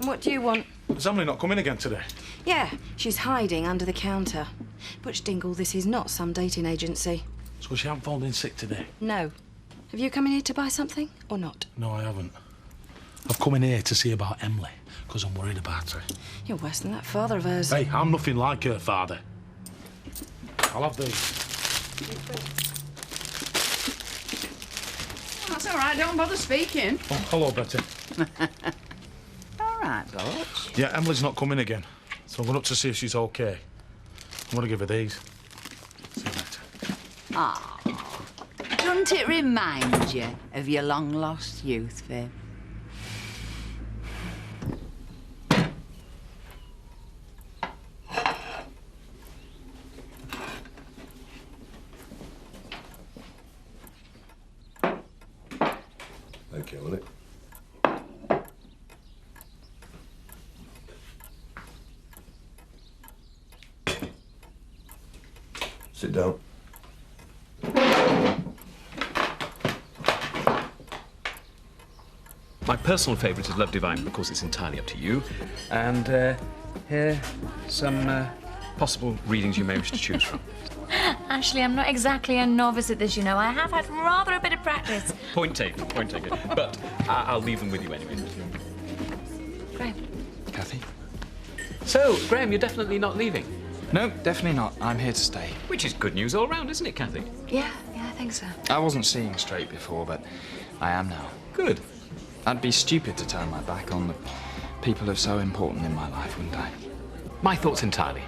What do you want? Is Emily not coming again today? Yeah, she's hiding under the counter. Butch Dingle, this is not some dating agency. So she hasn't phoned in sick today? No. Have you come in here to buy something, or not? No, I haven't. I've come in here to see about Emily, because I'm worried about her. You're worse than that father of hers. Hey, I'm nothing like her father. I'll have these. That's all right, don't bother speaking. Oh, hello, Betty. All right, Butch. Yeah, Emily's not coming again, so I'm going up to see if she's OK. I'm going to give her these. See you later. Ah, doesn't it remind you of your long-lost youth, Viv? Thank you, will it? Sit down. My personal favourite is Love Divine, but of course it's entirely up to you. And here, some possible readings you may wish to choose from. Actually, I'm not exactly a novice at this, you know. I have had rather a bit of practice. Point taken, point taken. But I'll leave them with you anyway. Graham. Kathy? So, Graham, you're definitely not leaving? No, definitely not. I'm here to stay. Which is good news all round, isn't it, Kathy? Yeah, I think so. I wasn't seeing straight before, but I am now. Good. I'd be stupid to turn my back on the people who are so important in my life, wouldn't I? My thoughts entirely.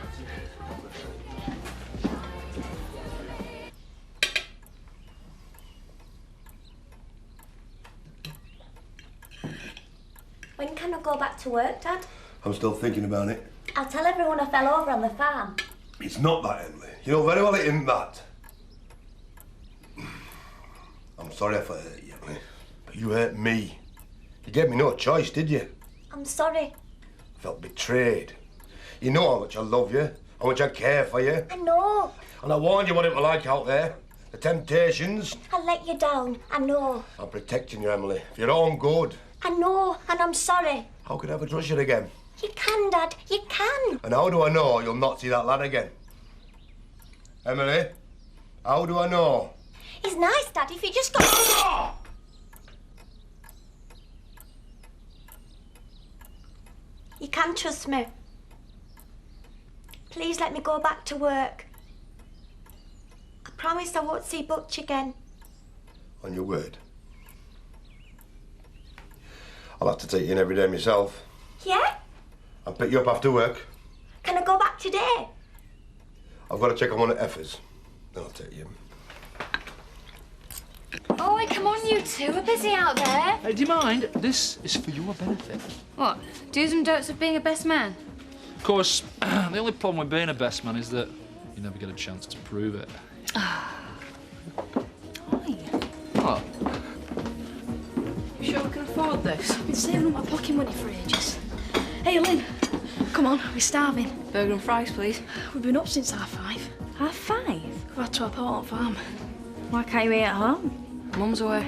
When can I go back to work, Dad? I'm still thinking about it. I'll tell everyone I fell over on the farm. It's not that, Emily. You know very well it isn't that. I'm sorry if I hurt you, Emily, but you hurt me. You gave me no choice, did you? I'm sorry. I felt betrayed. You know how much I love you, how much I care for you. I know. And I warned you what it was like out there. The temptations. I let you down. I know. I'm protecting you, Emily, for your own good. I know, and I'm sorry. How could I ever trust you again? You can, Dad. You can. And how do I know you'll not see that lad again? Emily, how do I know? It's nice, Dad, if you just go... You can trust me. Please let me go back to work. I promise I won't see Butch again. On your word? I'll have to take you in every day myself. Yeah? I'll pick you up after work. Can I go back today? I've got to check on one of Effie's. Then I'll take you. Oh, come on, you two. We're busy out there. Hey, do you mind? This is for your benefit. What? Do's and don'ts of being a best man? Of course, the only problem with being a best man is that you never get a chance to prove it. Hi. What? You sure we can afford this? I've been saving up my pocket money for ages. Hey, Lynn, come on, we're starving. Burger and fries, please. We've been up since 5:30. 5:30? We've had to a Portland farm. Why can't you eat at home? Mum's away.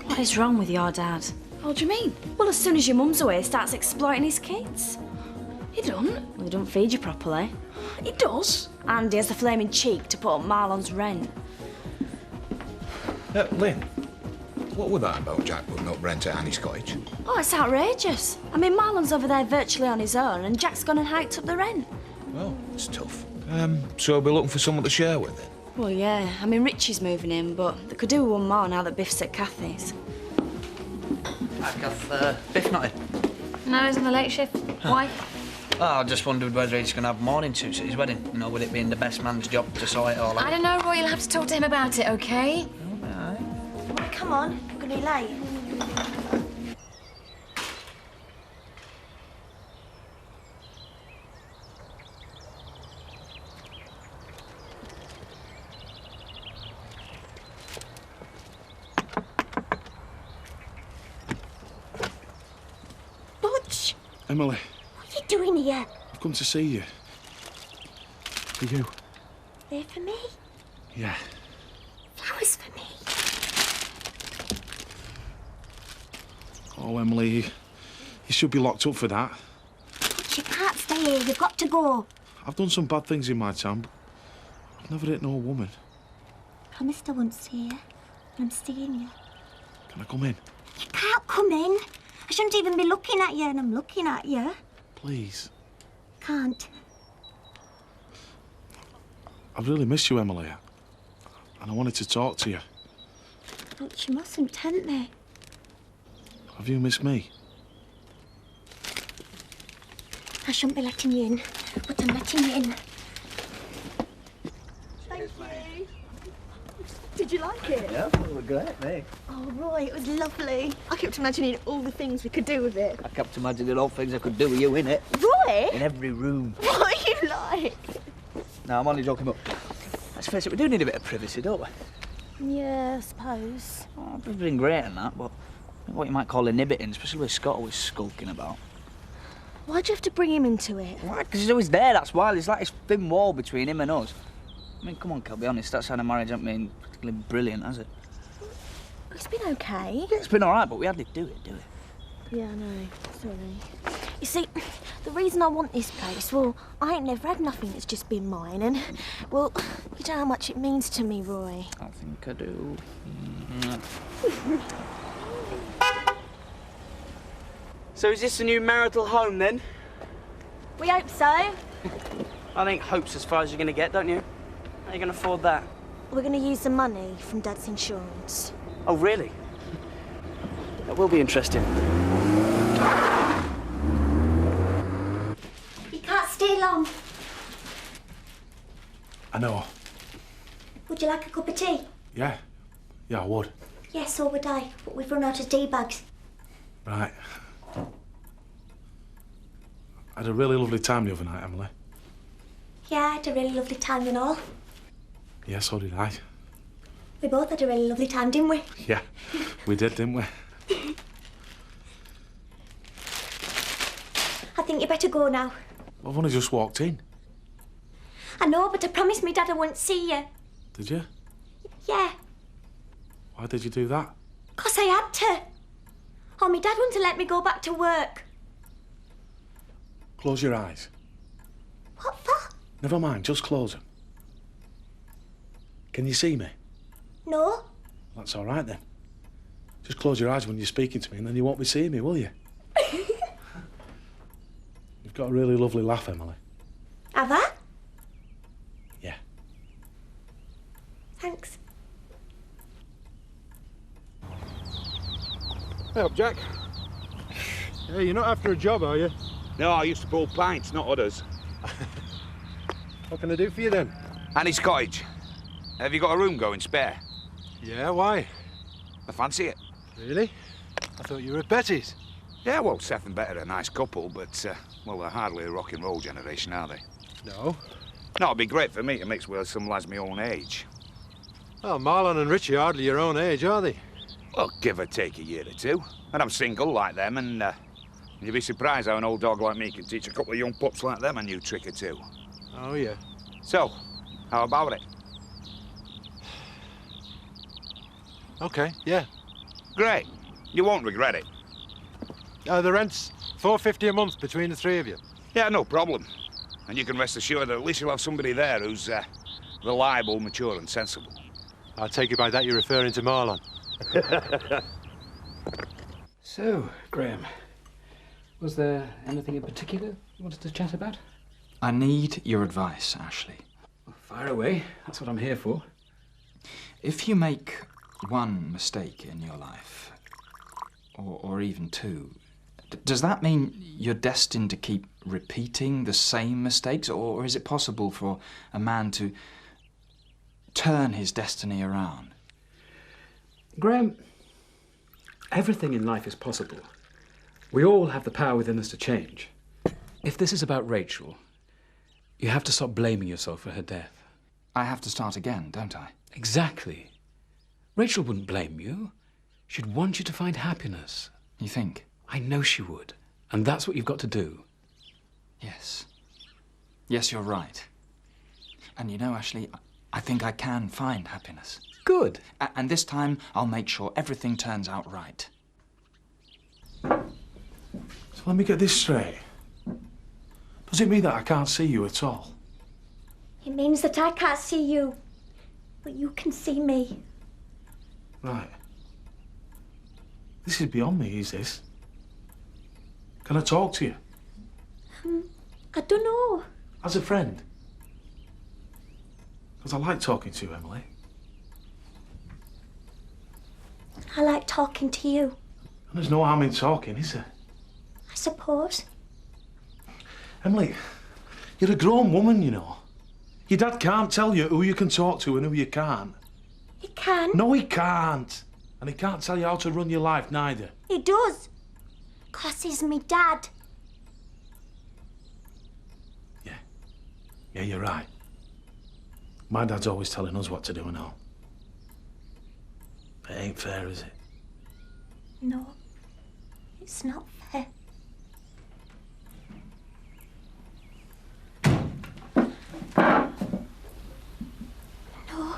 What is wrong with your dad? What do you mean? Well, as soon as your mum's away, he starts exploiting his kids. He don't. Well, he don't feed you properly. He does. And he has the flaming cheek to put up Marlon's rent. Lynn, what was that about Jack putting up rent at Annie's cottage? Oh, it's outrageous. I mean, Marlon's over there virtually on his own, and Jack's gone and hiked up the rent. Well, it's tough. So we'll be looking for someone to share with then? Well, yeah. I mean, Richie's moving in, but they could do with one more now that Biff's at Kathy's. Hi, Kath. Biff not in? No, he's on the late shift. Why? Oh, I just wondered whether he's going to have morning suits at his wedding. You know, with it being the best man's job to sort it all out. I don't know, Roy. You'll have to talk to him about it, OK? All right. Well, come on, I'm going to be late. Butch! Emily, What are you doing here? I've come to see you. For you. There for me? Yeah. Flowers for me? Oh, Emily, You should be locked up for that. But you can't stay here. You've got to go. I've done some bad things in my time, but I've never hit no woman. Promised I wouldn't see you. I'm seeing you. Can I come in? You can't come in. I shouldn't even be looking at you, and I'm looking at you. Please. Can't. I've really missed you, Emily. And I wanted to talk to you. But you mustn't tempt me. Have you missed me? I shouldn't be letting you in, but I'm letting you in. Thank you. Did you like it? Yeah, it was great, mate. Oh, Roy, it was lovely. I kept imagining all the things we could do with it. I kept imagining all things I could do with you in it. Roy? In every room. What are you like? No, I'm only joking, but let's face it, we do need a bit of privacy, don't we? Yeah, I suppose. Oh, we've been great and that, but what you might call inhibiting, especially with Scott always skulking about. Why'd you have to bring him into it? Why? Because he's always there, that's why. There's like this thin wall between him and us. I mean, come on, Kel, be honest, that side of marriage hasn't been particularly brilliant, has it? It's been okay. Yeah, it's been all right, but we hardly do it, do we? Yeah, I know. Sorry. You see, the reason I want this place, well, I ain't never had nothing that's just been mine, and, well, you know how much it means to me, Roy. I think I do. So is this the new marital home, then? We hope so. I think hope's as far as you're going to get, don't you? How are you going to afford that? We're going to use the money from Dad's insurance. Oh, really? That will be interesting. You can't stay long. I know. Would you like a cup of tea? Yeah. Yeah, I would. Yes, so would I, but we've run out of tea bags. Right. I had a really lovely time the other night, Emily. Yeah, I had a really lovely time and all. Yeah, so did I. We both had a really lovely time, didn't we? Yeah, we did, didn't we? I think you better go now. I've only just walked in. I know, but I promised me Dad I wouldn't see you. Did you? Yeah, Why did you do that? 'cause I had to. Oh, my Dad wouldn't have let me go back to work. Close your eyes. What for? Never mind, just close them. Can you see me? No. That's all right then. Just close your eyes when you're speaking to me and then you won't be seeing me, will you? You've got a really lovely laugh, Emily. Have I? Yeah. Thanks. Hey up, Jack. Hey, you're not after a job, are you? No, I used to bowl pints, not others. What can I do for you then? Annie's cottage. Have you got a room going spare? Yeah, why? I fancy it. Really? I thought you were at Betty's. Yeah, well, Seth and Bet are a nice couple, but, well, they're hardly a rock and roll generation, are they? No. No, it'd be great for me to mix with some lads my own age. Well, Marlon and Richie are hardly your own age, are they? Well, give or take a year or two. And I'm single like them, and you'd be surprised how an old dog like me can teach a couple of young pups like them a new trick or two. Oh, yeah. So, how about it? OK, yeah. Great. You won't regret it. The rent's $4.50 a month between the three of you. Yeah, no problem. And you can rest assured that at least you'll have somebody there who's reliable, mature and sensible. I take it by that you're referring to Marlon. So, Graham, was there anything in particular you wanted to chat about? I need your advice, Ashley. Fire away. That's what I'm here for. If you make one mistake in your life, or even two, does that mean you're destined to keep repeating the same mistakes, or is it possible for a man to turn his destiny around? Graham, everything in life is possible. We all have the power within us to change. If this is about Rachel, you have to stop blaming yourself for her death. I have to start again, don't I? Exactly. Rachel wouldn't blame you. She'd want you to find happiness. You think? I know she would. And that's what you've got to do. Yes. Yes, you're right. And you know, Ashley, I think I can find happiness. Good. And this time, I'll make sure everything turns out right. So Let me get this straight. Does it mean that I can't see you at all? It means that I can't see you, but you can see me. Right. This is beyond me, is this? Can I talk to you? I don't know. As a friend? Because I like talking to you, Emily. I like talking to you, And there's no harm in talking, is there? I suppose. Emily, you're a grown woman, you know. Your dad can't tell you who you can talk to and who you can't. He can. No, he can't. And he can't tell you how to run your life, neither. He does. 'Cause he's me dad. Yeah, you're right. My dad's always telling us what to do and all. It ain't fair, is it? No, it's not fair. No.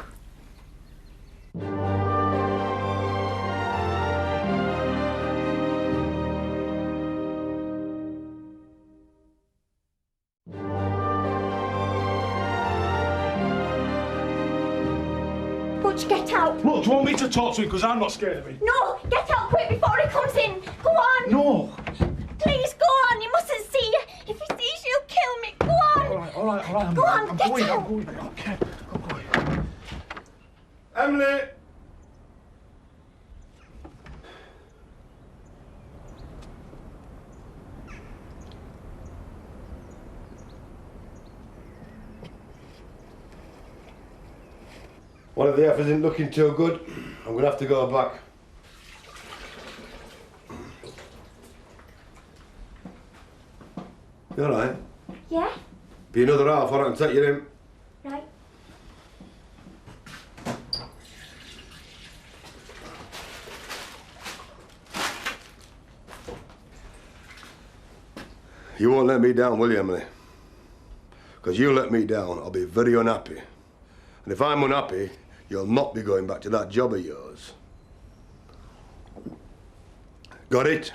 Butch, get out. Look, do you want me to talk to him? Because I'm not scared of him. No, get out quick before he comes in. Go on. No. Please, go on. He mustn't see you. If he sees you, he'll kill me. Go on. All right. Go on, I'm get going. out. I'm going. Okay, I'm going. Emily! One of the F isn't looking too good. I'm gonna have to go back. You all right? Yeah? Be another half, or I can take you in. Right. You won't let me down, will you, Emily? Because you let me down, I'll be very unhappy. And if I'm unhappy, you'll not be going back to that job of yours. Got it?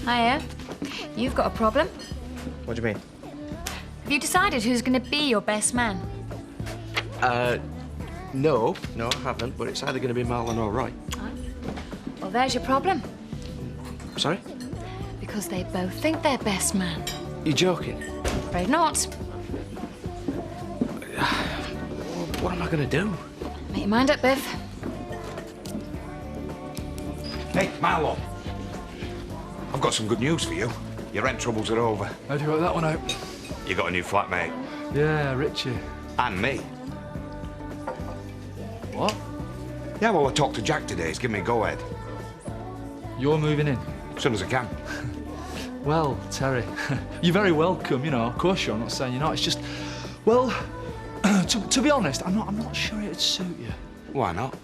Hiya. You've got a problem. What do you mean? Have you decided who's going to be your best man? No, I haven't, but it's either going to be Marlon or Roy. Well, there's your problem. Sorry? Because they both think they're best man. You're joking? Afraid not. What am I going to do? Make your mind up, Biff. Hey, Marlon. I've got some good news for you. Your rent troubles are over. How'd you work that one out? You got a new flatmate. Yeah, Richie. And me. What? Yeah, well, I talked to Jack today. He's giving me a go-ahead. You're moving in? As soon as I can. Well, Terry, you're very welcome, you know. Of course you're. I'm not saying you're not. It's just, well, to be honest, I'm not sure it'd suit you. Why not?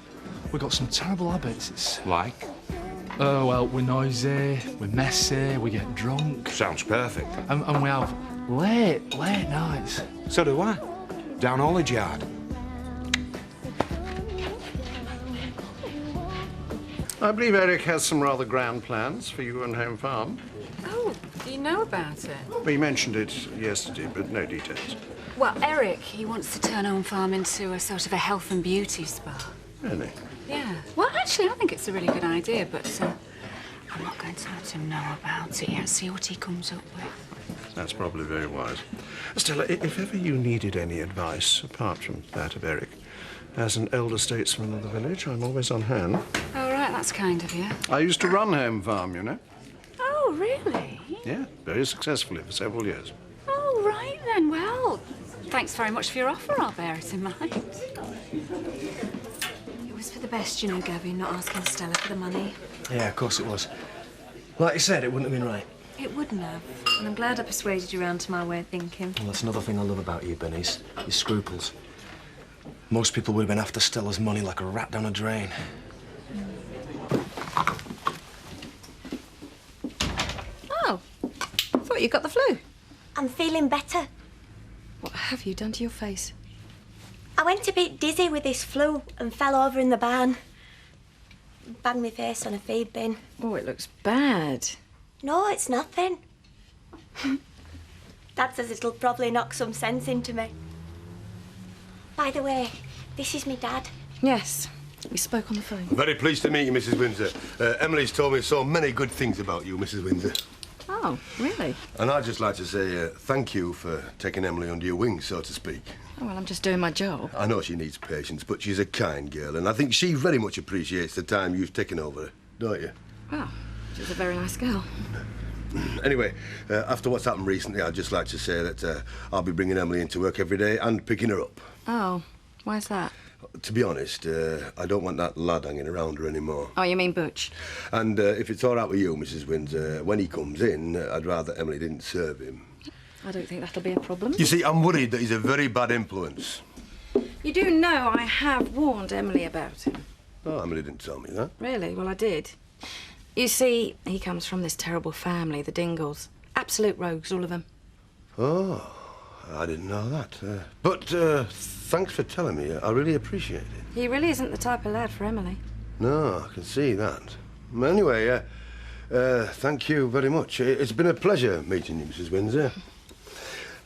We've got some terrible habits. It's... Like? Oh, well, we're noisy, we're messy, we get drunk. Sounds perfect. And we have late nights. So do I. Down Haulage Yard. I believe Eric has some rather grand plans for you and Home Farm. Oh, do you know about it? We mentioned it yesterday, but no details. Well, Eric, he wants to turn Home Farm into a sort of a health and beauty spa. Really? Yeah. Well, actually, I think it's a really good idea, but I'm not going to let him know about it yet. See what he comes up with. That's probably very wise. Stella, if ever you needed any advice, apart from that of Eric, as an elder statesman of the village, I'm always on hand. Oh, right, that's kind of you. I used to run Home Farm, you know. Oh, really? Yeah, very successfully for several years. Oh, right then. Well, thanks very much for your offer. I'll bear it in mind. It was for the best, you know, Gavin, not asking Stella for the money. Yeah, of course it was. Like you said, it wouldn't have been right. It wouldn't have. And I'm glad I persuaded you round to my way of thinking. Well, that's another thing I love about you, Bernice. Your scruples. Most people would have been after Stella's money like a rat down a drain. Oh, I thought you got the flu? I'm feeling better. What have you done to your face? I went a bit dizzy with this flu and fell over in the barn. Banged my face on a feed bin. Oh, it looks bad. No, it's nothing. Dad says it'll probably knock some sense into me. By the way, this is me dad. Yes, we spoke on the phone. I'm very pleased to meet you, Mrs. Windsor. Emily's told me so many good things about you, Mrs. Windsor. Oh, really? And I'd just like to say thank you for taking Emily under your wing, so to speak. Oh, well, I'm just doing my job. I know she needs patience, but she's a kind girl, and I think she very much appreciates the time you've taken over her, don't you? Well, she's a very nice girl. Anyway, after what's happened recently, I'd just like to say that I'll be bringing Emily into work every day and picking her up. Oh, why's that? To be honest, I don't want that lad hanging around her anymore. Oh, you mean Butch? And if it's all right with you, Mrs. Windsor, when he comes in, I'd rather Emily didn't serve him. I don't think that'll be a problem. You see, I'm worried that he's a very bad influence. You do know I have warned Emily about him. Oh, Emily didn't tell me that. Really? Well, I did. You see, he comes from this terrible family, the Dingles. Absolute rogues, all of them. Oh, I didn't know that. But thanks for telling me. I really appreciate it. He really isn't the type of lad for Emily. No, I can see that. Anyway, thank you very much. It's been a pleasure meeting you, Mrs. Windsor.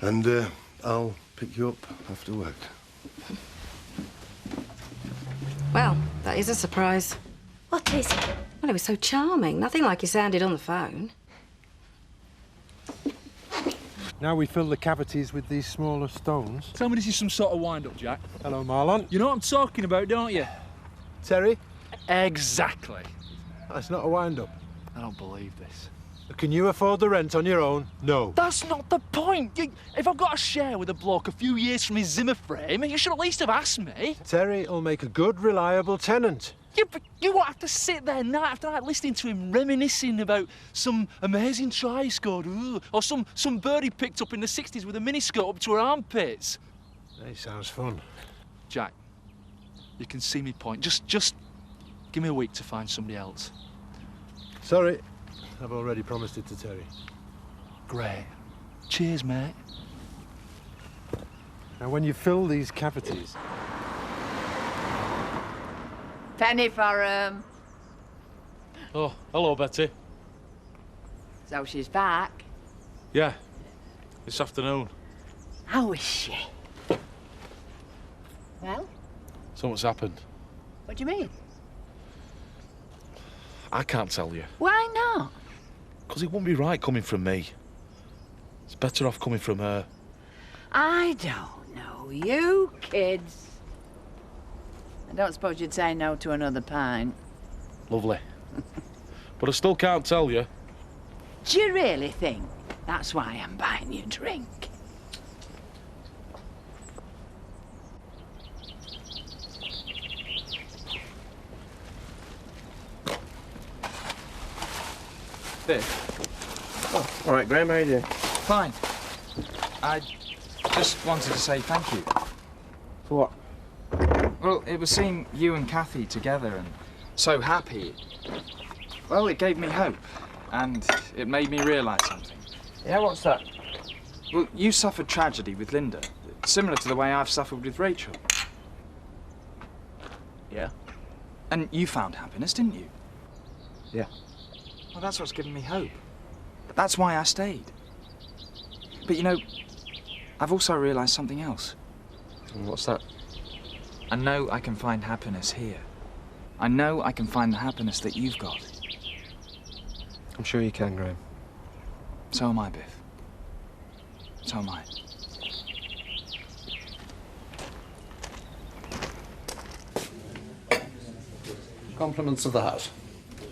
And I'll pick you up after work. Well, that is a surprise. What is? Well, he was so charming. Nothing like he sounded on the phone. Now we fill the cavities with these smaller stones. Tell me this is some sort of wind-up, Jack. Hello, Marlon. You know what I'm talking about, don't you? Terry? Exactly. That's not a wind-up. I don't believe this. Can you afford the rent on your own? No. That's not the point. If I've got to share with a bloke a few years from his Zimmer frame, you should at least have asked me. Terry'll make a good, reliable tenant. Yeah, but you won't have to sit there night after night listening to him reminiscing about some amazing try he scored, or some bird he picked up in the 60s with a miniskirt up to her armpits. Hey, sounds fun. Jack, you can see me point. Just give me a week to find somebody else. Sorry, I've already promised it to Terry. Great. Cheers, mate. Now, when you fill these cavities... Penny for 'em. Oh, hello, Betty. So she's back. Yeah, this afternoon. How is she? Well, Something's happened. what do you mean? I can't tell you. Why not? Because it wouldn't be right coming from me. It's better off coming from her. I don't know. You kids. I don't suppose you'd say no to another pint. Lovely. But I still can't tell you. Do you really think that's why I'm buying you a drink? Biff? Oh, all right, Graham, how are you doing? Fine. I just wanted to say thank you. For what? Well, it was seeing you and Kathy together and so happy. Well, it gave me hope, and it made me realise something. Yeah, what's that? Well, you suffered tragedy with Linda, similar to the way I've suffered with Rachel. Yeah? And you found happiness, didn't you? Yeah. Well, that's what's given me hope. That's why I stayed. But you know, I've also realised something else. And what's that? I know I can find happiness here. I know I can find the happiness that you've got. I'm sure you can, Graham. So am I, Biff. So am I. Compliments of the house.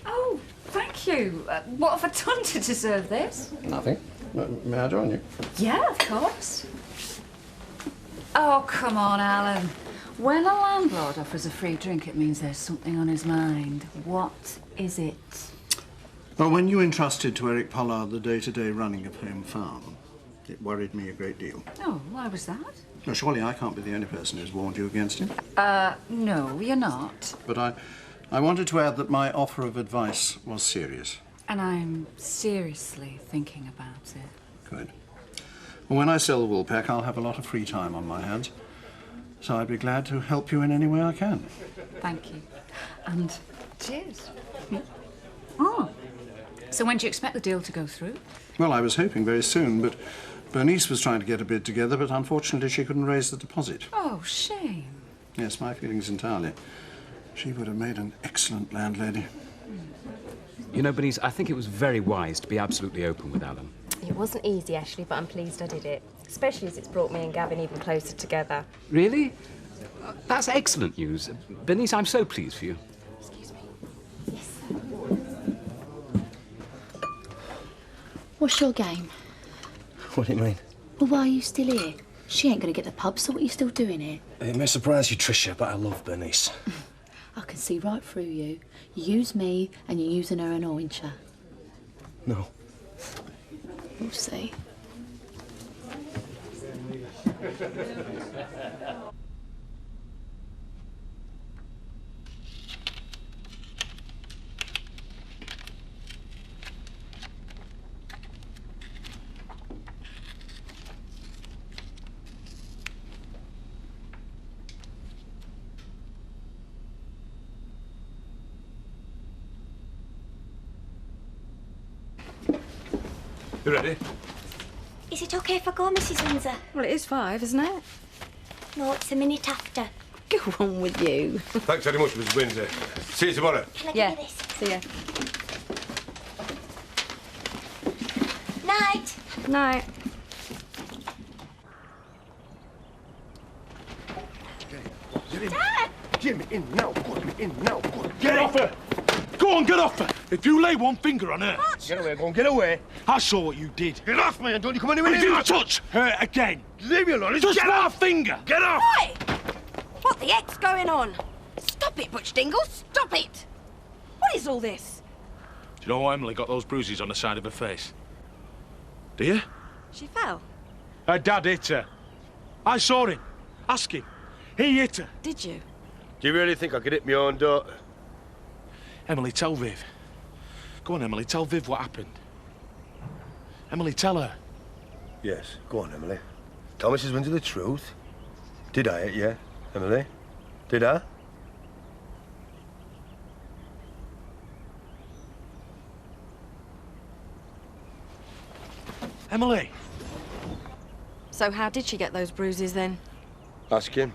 Oh, thank you. What have I done to deserve this? Nothing. May I join you? Yeah, of course. Oh, come on, Alan. When a landlord offers a free drink, it means there's something on his mind. What is it? Well, when you entrusted to Eric Pollard the day-to-day running of Home Farm, it worried me a great deal. Oh, why was that? Now, surely I can't be the only person who's warned you against him. No, you're not. But I wanted to add that my offer of advice was serious. And I'm seriously thinking about it. could. Well, when I sell the Woolpack, I'll have a lot of free time on my hands. So I'd be glad to help you in any way I can. Thank you. And cheers. Oh. So when do you expect the deal to go through? Well, I was hoping very soon, but Bernice was trying to get a bid together, but unfortunately she couldn't raise the deposit. Oh, shame. Yes, my feelings entirely. She would have made an excellent landlady. You know, Bernice, I think it was very wise to be absolutely open with Alan. It wasn't easy, Ashley, but I'm pleased I did it. Especially as it's brought me and Gavin even closer together. Really? That's excellent news. Bernice, I'm so pleased for you. What's your game? What do you mean? Well, why are you still here? She ain't gonna get the pub, so what are you still doing here? It may surprise you, Tricia, but I love Bernice. I can see right through you. You use me, and you're using her annoying her. No. We'll see. You ready? Is it okay if I go, Mrs. Windsor? Well, it is 5, isn't it? No, it's a minute after. Go on with you. Thanks very much, Mrs. Windsor. See you tomorrow. Can I Yeah. give you this? See ya. Night. Night. Dad! Get me in now, put me in now. Get off her! Go on, get off her! If you lay one finger on her... Get away, go on, get away. I saw what you did. Get off me and don't you come anywhere If near you me. touch her again... Leave me alone. Just Get one off. finger! Get off! Oi! What the heck's going on? Stop it, Butch Dingle, stop it! What is all this? Do you know why Emily got those bruises on the side of her face? Do you? She fell. Her dad hit her. I saw him. Ask him. He hit her. Did you? Do you really think I could hit my own daughter? Emily, tell Viv. Go on, Emily, tell Viv what happened. Emily, tell her. Yes, go on, Emily. Tell Mrs. Windsor the truth. Did I hit you, Emily? Did I? Emily! So how did she get those bruises then? Ask him.